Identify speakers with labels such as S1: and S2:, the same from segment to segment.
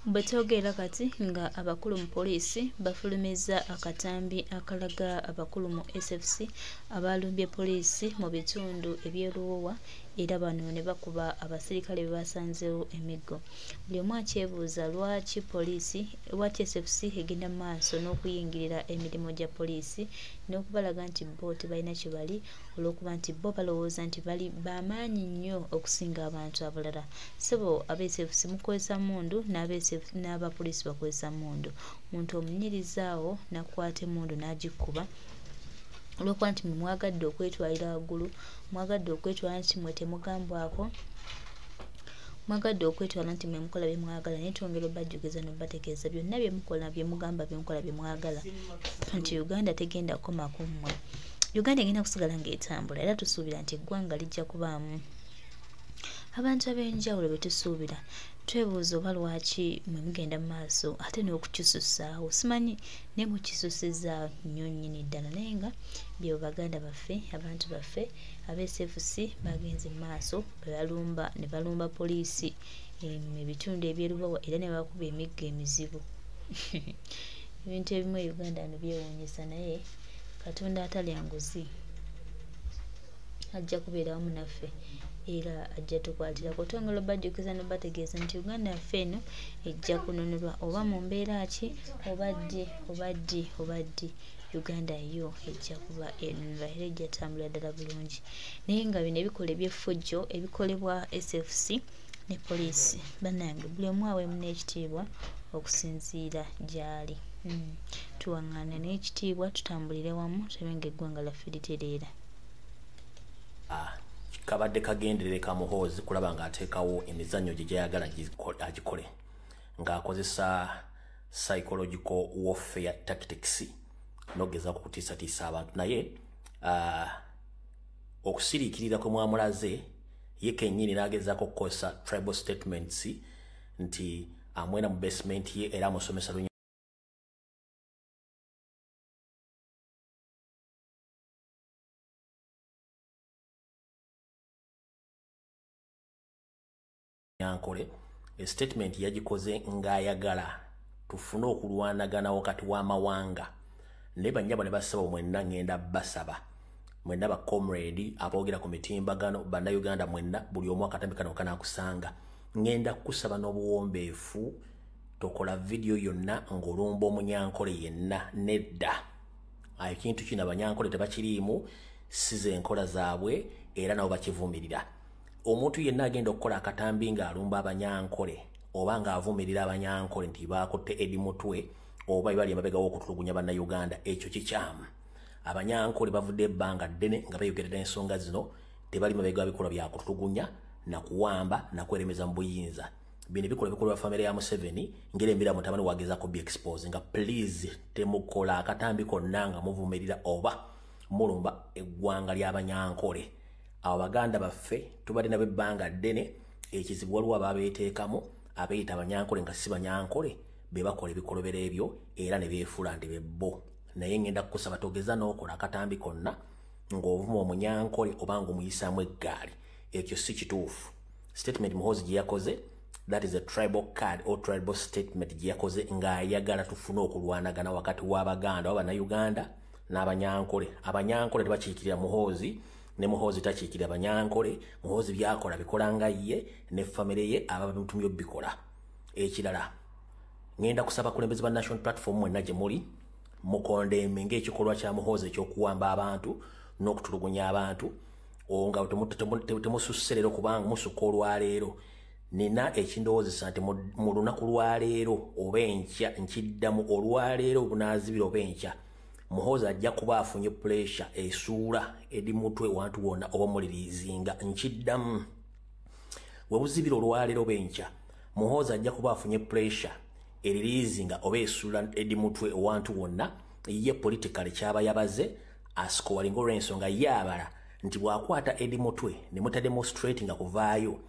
S1: Bwetwogera kati nga abakulu mu poliisi bafulumizza akatambi akalaga abakulu mu SFC abalumbye poliisi mu bitundu eby'Oluwowa era bano ne bakuba abasirikale bebasanzeewo emiggo. Buli omu akyebuuza lwaki SFC egenda mu maaso n'okuyingirira emirimu gya poliisi n'okubalaga nti bo tebalina kye bali olw'okuba nti bo balowooza nti bali b'amaanyi nnyo okusinga abantu abalala. Ssebo aba-SFC mukozesa mmundu n'abapoliisi bakozesa mmundu. Omuntu omunyirizaawo n'akwata emmundu n'agikuba olw'okuba nti mwagadde okwetwalira waggulu, mwagadde okwetwala nti mwe temugambwako, mwagadde okwetwala nti mwe mukola bye mwagala naye twongera obajjukiza n'obategeeza byonna bye mukola bye mugamba bye mukola bye mwagala nti Uganda tegenda kukoma ku mmwe. Uganda egenda kusigala ng'etambula era tusuubira nti eggwanga lijja kubaamu abantu ab'enjawulo be tusuubira. Twebuuza oba lwaki mwe mugenda mu maaso ate n'okukisussaawo. Simanyi naye mukisussizza nnyo nnyini ddala naye nga bye baganda baffe abantu baffe aba-SFC bagenze mu maaso ne balumba poliisi mu bitundu eby'Olubowa era ne bakuba emiggo emizibu. Ebintu ebimu e Uganda wano byewuunyisa naye Katonda atalya nguzi ajja kubeera wamu naffe era ajja tukwatirako. Twongera obajjukiza n'obategeeza nti Uganda yaffe eno ejja kununulwa oba mu mbeera ki obadde Uganda yo ejja kuba enunulwa era ejja tambula ddala bulungi. Naye nga bino ebikola eby'effujjo ebikolebwa SFC ne poliisi bannange buli omu aweemu n'ekitiibwa okusinziira gy'ali. Tuwaŋŋaane n'ekitiibwa tutambulire wamu tubenga eggwanga lyaffe litereera.
S2: Kabadde kagenderere ka Muhoozi kulaba ng'ateekawo emizannyo gye gyayagala agikole ng'akozesa psychological warfare tactics n'ogezaako kutiisatiisa abantu naye okusiriikirira kwe mwamulaze ye kennyini n'agezaako okukozesa tribal statements nti amwena mu basement ye era amusomesa Nyankole. Statement yagikoze ng'ayagala tufune okulwanagana wakati w'amawanga ne bannyabo ne basaba mwenna ngenda basaba mwenna ba comrade aboogera ku mitimbagano bannayuganda mwenna buli omu akatambi kano kanaakusanga ngenda kusaba n'obuwombeefu tokola video yonna ng'olumba Omunyankole yenna nedda. Ekintu kino Abanyankole tebakiriimu size enkola zaabwe era nabo bakivumirira. Omuntu yenna agenda okukola akatambi ng'alumba Abanyankole oba ng'avumirira Abanyankole nti baakotte Eddie Mutwe oba bali emabega w'okutulugunya bannayuganda ekyo kikyamu. Abanyankole bavudde ebbanga ddene nga bayogerera ensonga zino tebali mabega w'ebikolwa bya kutulugunya na kuwamba na kweremeza mu buyinza. Bino bikolwa famire ya Museveni ngeri embira mutabani wagezaako bi expose nga please temukola akatambi konna nga muvumirira oba mulumba eggwanga ly'Abanyankole. Abaganda baffe tubadde nabo ebbanga ddene ekizibu waliwo ababeeteekamu abeeyita Abanyankole nga si Banyankole be bakola ebikolobero ebyo era ne beefuula nti bebbo. Naye ngenda kukusaba togeza n'okola akatambi konna ng'ovuma Omunyankole oba ng'omuyisaamu eggaali. Ekyo si kituufu. Statement Muhoozi gye yakoze, that is a tribal card or tribal statement gye yakoze ng'ayagala tufune okulwanagana wakati w'Abaganda oba Bannayuganda n'Abanyankole. Abanyankole tebakiikirira Muhoozi ne Muhoozi takiikirira Abanyankole. Muhoozi byakola bikola nga ye ne famire ye aba bimutumye bikola. Ekirala ngenda kusaba kulembeze ba National Platform mwenna gye muli mukondembe ng'ekikolwa kya Muhoozi ekyokuwamba abantu n'okutulugunya abantu nga temususse leero kubanga musuka olwaleero. Nina ekindowoozesa nti mu lunaku lwaleero oba enkya nkiddamu olwaleero bunaazibira oba enkya Muhoozi ajja kuba afunye pressure esuula Eddie Mutwe wantu wonna oba muliriizinga nkiddamu. We buzibira olwaleero oba enkya Muhoozi ajja kuba afunye pressure eririizinga oba esuula Eddie Mutwe wantu wonna ye politically kyaba yabaze asikowalinga olw'ensonga yaabala nti bw'akwata Eddie Mutwe ne mutademonstrate nga kuvaayo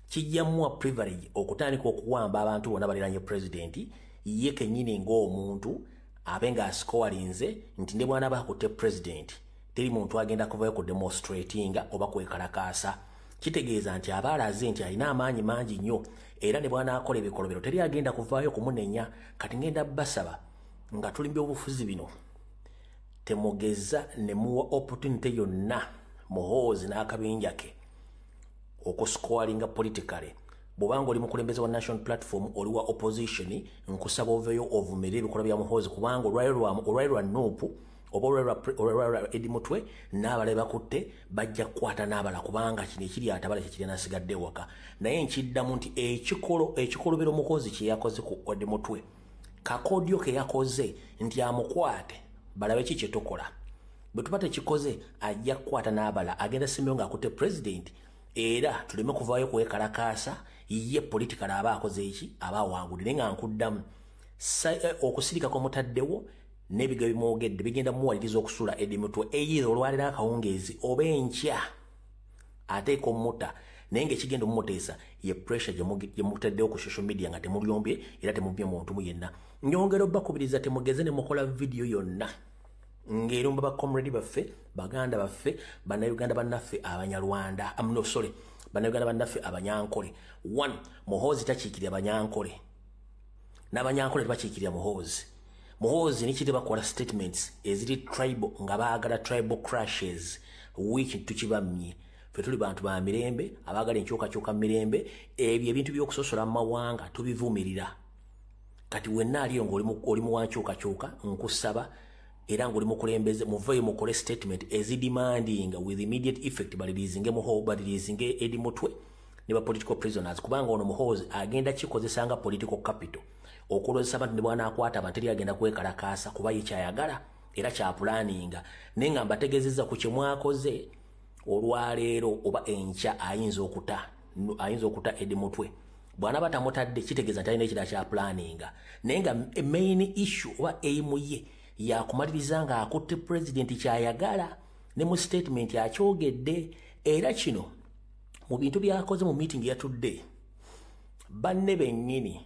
S2: kijja muwa privilege okutandika okuwamba abantu bonna baliranye president ye kennyini ng'omuntu abenga asikowalinze nti ne bwana baakutte president teri muntu agenda kuvaayo ku demonstratinga oba kwekalakaasa kitegeeza nti abaalaze nti alina amaanyi mangi nnyo era ne bw'anaakola ebikolobero teri agenda kuvaayo kumunenya. Kati ngenda basaba nga tuli byobufuzi bino temugeza ne muwa opportunity yonna Muhoozi n'akabinja ke okuscoringa politically. Bw'obanga oli mukulembeze wa national platform oli wa opposition, nkusaba oveyo ovumirire ebikolwa bya Muhoozi kubanga olwairwa Nuupu oba olwairwa Eddie Mutwe n'abala bakutte bajja kukwata n'abala kubanga kino ekiri atabala kye kiri nasigadde ewaka. Naye nkiddamu nti ekikolobero Muhoozi kye yakoze ku Eddie Mutwe kakodyo ke yakoze nti amukwate balabe ki kye tukola. Bwe tuba tekikoze ajja kukwata n'abala agenda Simeo ng'akutte president era tuleme kuvaayo kwekalakaasa ye political aba akoze eki aba wangudde nga nkuddamu okusirika komutaddewo n'ebiga bimwogedde bigenda muwaliriza okusula Eddie Mutwe eyira olwalira akawungeezi oba enkya ateeka omuta naye ng'ekigenda omumuteesa ye pressure gye mutaddewo ku social media nga temulyombye era temubbye muntu mu yenna. Nyongera obbakubiriza temugeze ne mukola video yonna ng'erumba bakomredi baffe baganda baffe bannayuganda bannaffe abanyarwanda bannayuganda bannaffe abanyankole. One, Muhoozi takiikirira abanyankole n'abanyankole tebakiikirira Muhoozi. Muhoozi nikite bakola statements eziri tribal nga baagala tribal crashes which tukibamye. Ffe tuli bantu ba mirembe abaagala enkyukakyuka mirembe ebyo ebintu by'okusosola mu mawanga tubivumirira. Kati wenna aliyo ng'oli mu wankyukakyuka nkusaba era ng'oli mukulembeze muveeyo mukole statement ezidemanding with immediate effect balirizinge Muhoozi balirizinge Eddie Mutwe ne ba political prisoners kubanga ono Muhoozi agenda kikozesa nga political capital okulozesa abantu ne bw'anaakwata abantu teri agenda kwekalakaasa kuba ye kyayagala era kyapulaninga naye nga mbategeezezza ku kye mwakoze olwaleero oba enkya ayinza okuta Eddie Mutwe bw'anaaba tamutadde kitegeeza nti alina ekirala kyapulaninga naye nga main issue oba aimu ye yakumaliriza nga akutte president kyayagala ne mu statement akyogedde era kino mu bintu byakoze mu meeting yatudde banne bennyini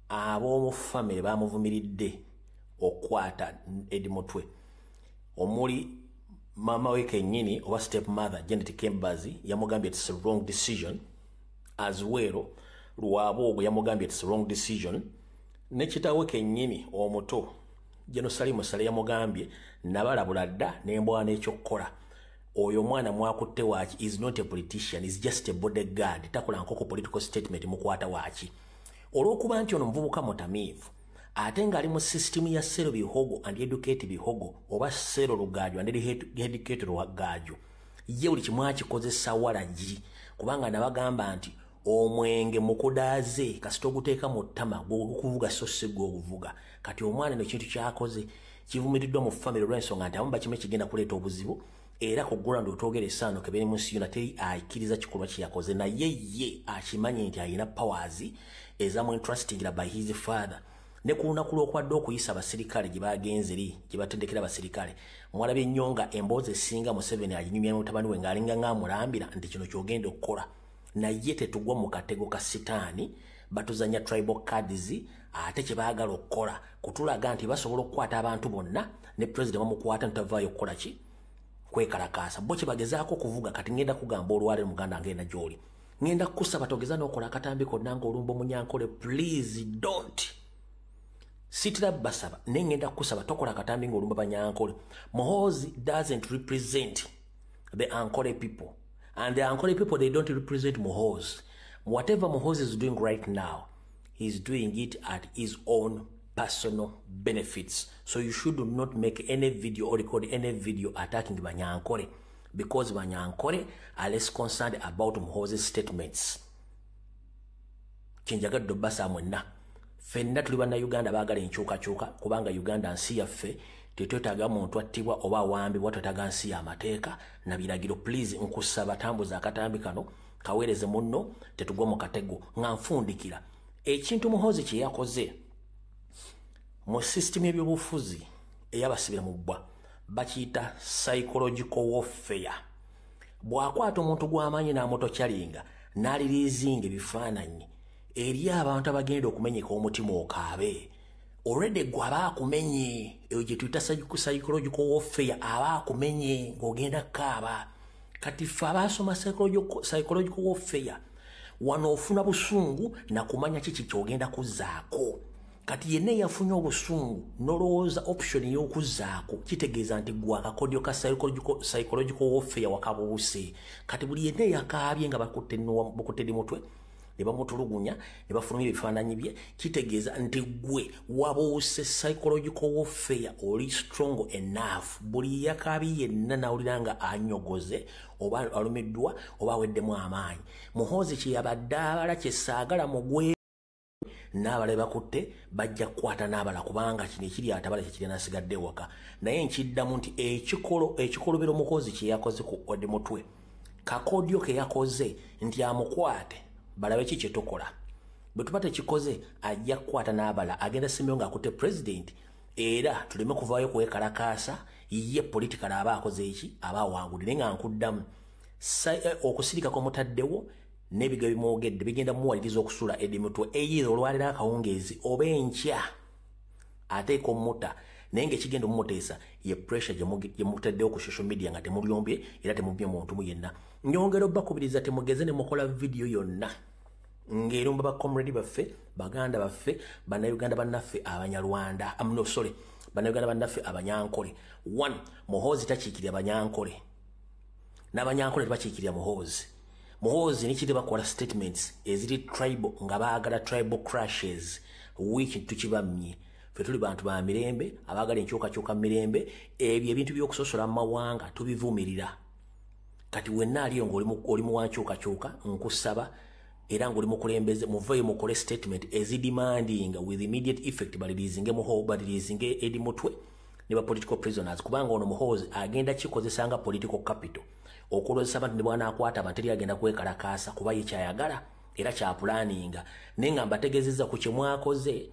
S2: ab'omu family bamuvumiridde okukwata Eddie Mutwe omuli mama we kennyini oba step mother Janet Kembazi yamugambye it's a wrong decision as well Lwaboogo yamugambye it's a wrong decision ne kitawe kennyini omuto Jenosali Musale yamugambye nabalabula dda n'embwana ekyokukola oyo mwana mwakutte waaki is not a politician is just a bodyguard takola nkoko political statement mukwata waaki olw'okuba nti ono muvubuka mutamiivu ate ng'ali mu system ya Sero Bihogo and Educate Bihogo oba Sero Lugaajo and Educate Lugaajo ye buli kimu akikozesa walagi kubanga nabagamba nti omwenge mukudaaze kasita oguteeka mu ttama gw'okuvuga so si gw'okuvuga kati omwana no kintu kyakoze kivumiriddwa mu family olw'ensonga nti abamu bakime kigenda kuleeta obuzibu era ku ground otwogera essaano kebere munsi yonna teri akkiriza kikolwa kye yakoze naye ye akimanyi nti alina powers ezamu entrustingira by his father ne ku lunaku lw'okwadde okuyisa abasirikale gye bagenze eri gye batendekera abasirikale mwalabye nnyo nga emboozi esinga Museveni aginyumya mutabani we ng'alinga ng'amulambira nti kino ky'ogenda okukola naye tetugwa mu katego ka sitaani batuzanya tribal cards ate kye baagala okukola kutulaga nti basobola okukwata abantu bonna ne president bamukwata ntavaayo okukola ki kwekalakaasa bo kye bagezaako okuvuga kati ngenda kugamba olwaleero muganda ngenda gy'oli ngenda kukusaba togeza n'okola akatambi konna ng'olumba omunyankole please don't sitira basaba naye ngenda kukusaba tokola akatambi ng'olumba banyankole. Muhoozi doesn't represent the Ankole people and the Ankole people they don't represent Muhoozi. Whatever Muhoozi is doing right now he's doing it at his own personal benefits. So you should not make any video or record any video attacking Banyankole because Banyankole are less concerned about Muhoozi's statements. Kinjagadde basa mwenna. Fenna tuli bannayuganda baagala enkyukakyuka kubanga Uganda nsi yaffe tetwetaaga muntu attibwa oba awambibwa twetaaga nsi y'amateeka na biragiro. Please nkusaba tambuza akatambi kano kaweereze munno tetugwa mu katego nga nfundikira ekintu Muhoozi kye yakoze mu system y'ebyobufuzi eyabasibira mu bbwa bakiyita psychological warfare. Bw'akwata omuntu gw'amaanyi n'amutokyalinga n'alirizinga ebifaananyi eri abantu abagenda okumenyeka omutima okaabe already gwe aba akumenye eyo gye tuyita psychological warfare aba akumenye ng'ogenda kaaba kati ffe abasoma psychological warfare wano ofuna busungu na kumanya kiki kyogenda kuzaako kati yenna yafunye obusungu nolowooza option y'okuzaako kitegeeza nti gwe akakodyo ka psychological warfare wakabuuse kati buli yenna yakaabye nga bakutte mutwe ne bamutulugunya ne bafulumya ebifaananyi bye kitegeeza nti gwe wabuuse psychological warfare oli strong enough buli yakaabye yenna nawulira nga anyogoze oba alumiddwa oba aweddemu amaanyi Muhoozi kyeyabadde abala kyesaagala mugwe n'abala bakutte bajja kukwata n'abala kubanga kino ekiri atabala kyekiri nasigadde waka naye nkiddamu nti ekikolobero Muhoozi kye yakoze ku wadde mutwe kakodyo ke yakoze nti amukwate balabe ki kye tukola bwe tuba tekikoze ajja kukwata n'abala agenda Simeon ng'akutte president era tuleme kuvaayo kwekalakaasa ye political aba akoze eki aba awangudde nga nkuddamu okusirika kw'omutaddewo n'ebiga bimwogedde bigenda muwaliriza okusula edimutwe eyira olwalira akawungeezi oba enkya ateeka omutta naye ng'ekigenda omumuteesa ye pressure gye mutaddewo ku social media nga temulyombye era temubye muntu mu yenna nyongera obbakubiriza temugeze ne mukola video yonna ng'erumba bakomredi baffe baganda baffe bannayuganda bannaffe abanyarwanda bannayuganda bannaffe abanyankole 1 Muhoozi takiikirira abanyankole n'abanyankole tebakiikirira Muhoozi nikiri bakola statements eziri tribal nga baagala tribal crashes wiki tukibamye ffe tuli bantu ba mirembe abaagala enkyukakyuka mirembe ebyo ebintu by'okusosola mu mawanga tubivumirira kati wenna aliyo ng'oli mu wankyukakyuka nkusaba era ng'oli mukulembeze muveeyo mukole statement ezidemanding with immediate effect balirizinge Muhoozi balirizinge Eddie Mutwe ne ba political prisoners kubanga ono Muhoozi agenda kikozesa nga political capital okulozesa abantu ne bwana akwata abantu agenda kwekalakaasa kuba ye kyayagala era kyapulaninga naye nga mbategeezezza ku kyemwakoze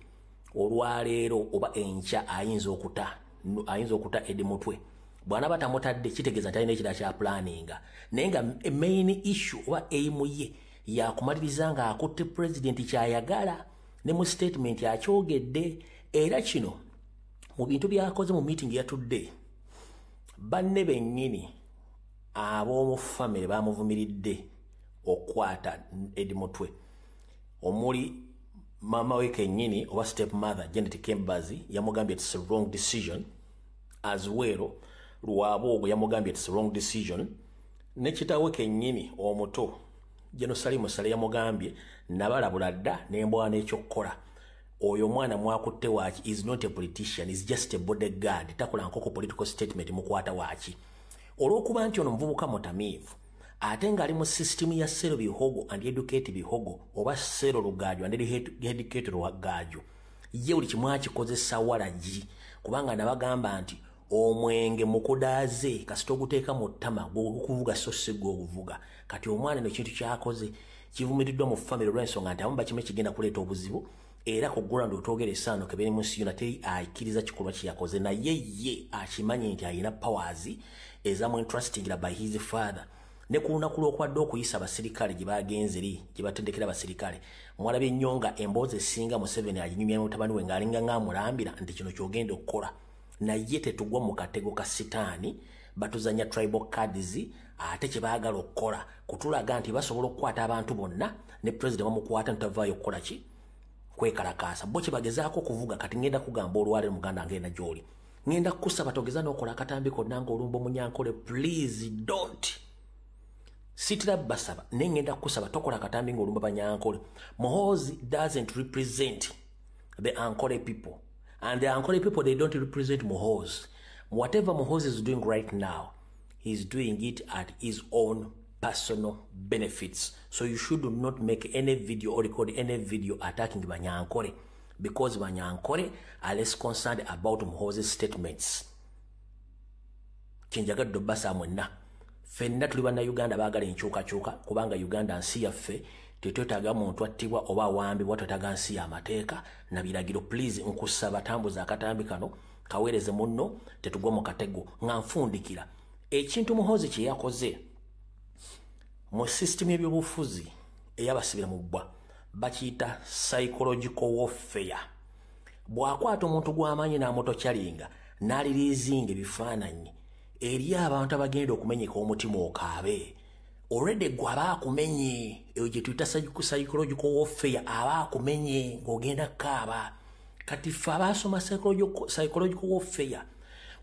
S2: olwaleero oba enkya ayinza okuta Eddie Mutwe bwana batamutadde kitegeeza nti alina ekira kyapulaninga naye nga main issue oba aimu ye yakumaliriza nga akutte president kyayagala ne mu statement akyogedde era kino mu bintu byakoze mu meeting yatudde banne bennyini ab'omu family bamuvumiridde okukwata Eddie Mutwe omuli mama we kennyini oba step mother Janet Kembazi yamugambye it's a wrong decision as well Lwaboogo yamugambye it's a wrong decision ne kitaawe kennyini omuto Jenosalimu Sale yamugambye nabalabula dda n'embwana ekyokukola oyo mwana mwakutte waaki is not a politician is just a bodyguard takola nkoko political statement mukwata waaki olw'okuba nti ono muvubuka mutamiivu ate ng'ali mu system ya Sero Bihogo and Educate Bihogo oba Sero Lugaajo and Educate Lugaajo ye buli kimu akikozesa walagi kubanga nabagamba nti omwenge mukudaaze kasita oguteeka mu ttama gw'okuvuga so si gw'okuvuga kati omwana eno kintu kyakoze kivumiriddwa mu family olw'ensonga nti abamu bakime kigenda kuleeta obuzibu era ku ground otwogera essaano keberi munsi yonna teri akkiriza kikolwa kyeyakoze naye ye akimanyi nti alina powers ezamu interestingira by his father ne ku lunaku lw'okwadde okuyisa abasirikale gye bagenzeri gye batendekera abasirikale mwalabye ennyo nga emboozi esinga Museveni aginyumya mutabani we ng'alinga ng'amulambira nti kino kyogenda okukola naye tetugwa mu katego ka sitaani batuzanya tribal cards ate kye baagala okukola kutulaga nti basobola okukwata abantu bonna ne president bamukwata ntavaayo okukola ki kwekalakaasa bo kye bagezaako okuvuga kati ngenda kugamba olwaleero muganda ngenda gy'oli ngenda kukusaba togeza n'okola akatambi konna ng'olumba omunyankole please don't sitira basaba naye ngenda kukusaba tokola akatambi ng'olumba banyankole Muhoozi doesn't represent the Ankole people and the Ankole people they don't represent Muhoozi. Whatever Muhoozi is doing right now he's doing it at his own personal benefits. So you should not make any video or record any video attacking Banyankole because Banyankole are less concerned about Muhoozi's statements. Kinjagadde basa mwenna. Fenna tuli bannayuganda baagala enkyukakyuka kubanga Uganda nsi yaffe tetwetaaga muntu attibwa oba awambibwa twetaaga nsi y'amateeka na biragiro. Please nkusaba tambuza akatambi kano kaweereze munno tetugwa mu katego nga nfundikira ekintu Muhoozi kye yakoze mu system y'ebyobufuzi eyabasibira mu bbwa bakiyita psychological warfare. Bw'akwata omuntu gw'amaanyi n'amutokyalinga n'alirizinga ebifaananyi eri abantu abagenda okumenyeka omutima okaabe already gwe aba akumenye eyo gye tuyita psychological warfare aba akumenye ng'ogenda kaaba kati ffe abaasoma psychological warfare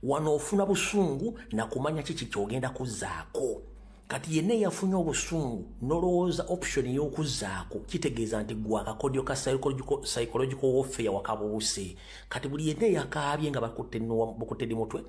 S2: wano ofuna busungu nakumanya kiki kyogenda kuzzaako kati yenna eyafunye obusungu nolowooza option y'okuzzaako kitegeeza nti gwe akakodyo ka psychological warfare wakabuuse kati buli yenna eyakaabye nga bakutte mutwe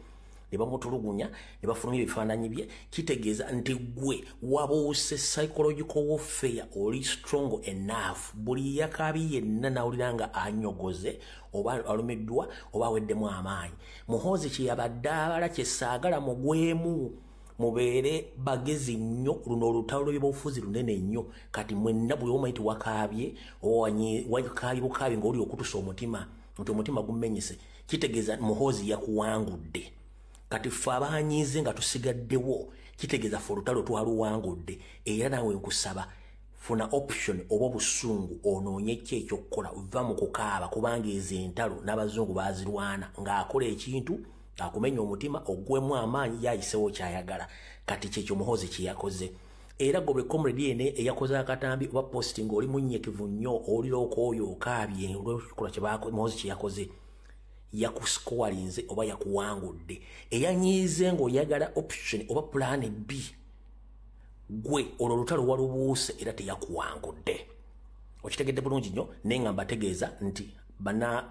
S2: ne bamutulugunya ne bafulumya ebifaananyi bye kitegeeza nti gwe wabuuse psychological warfare oli strong enough buli yakaabye yenna nawulira nga anyogoze oba alumiddwa oba aweddemu amaanyi muhoozi kyeyabadde abala kyesaagala mugwemu mubeere bagezi nnyo luno olutalo lw'ebyobufuzi lunene nnyo kati mwenna buli omanyi ti wakaabye wakaabye bukaabi ng'oli okutusa omutima nti omutima gumenyese kitegeeza muhoozi yakuwangudde kati ffe abaanyiize nga tusigaddewo kitegeeza ffe olutalo twaluwangudde era nawe nkusaba funa option oba obusungu onoonye ki ekyokukola va mu kukaaba kubanga ezo entalo n'abazungu baazirwana ng'akola ekintu akumenya omutima ogwemu amaanyi yayisewo kyayagala kati kyekyo muhoozi kyeyakoze era gobe comrade yene eyakoze akatambi oba posting oli munyekivu nnyo owulira okwoyo okaabye olw'ekikola muhoozi kyeyakoze yakuscowalinze oba yakuwangudde eyanyiize ng'oyagala option oba plan B gwe olwo olutalo walubuuse era teyakuwangudde okitegedde bulungi nnyo naye nga mbategeeza nti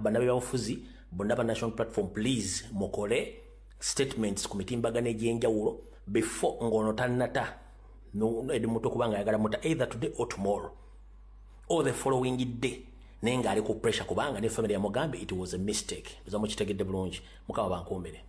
S2: bannabyabufuzi bonna ba national platform please mukole statements ku mitimbagano egy'enjawulo before ng'ono tannata edi muto kubanga ayagala muta either today or tomorrow or the following day naye ng'ali ku pressure kubanga ne family yamugambe it was a mistake oza mukitegedde bulungi mukama bankuumire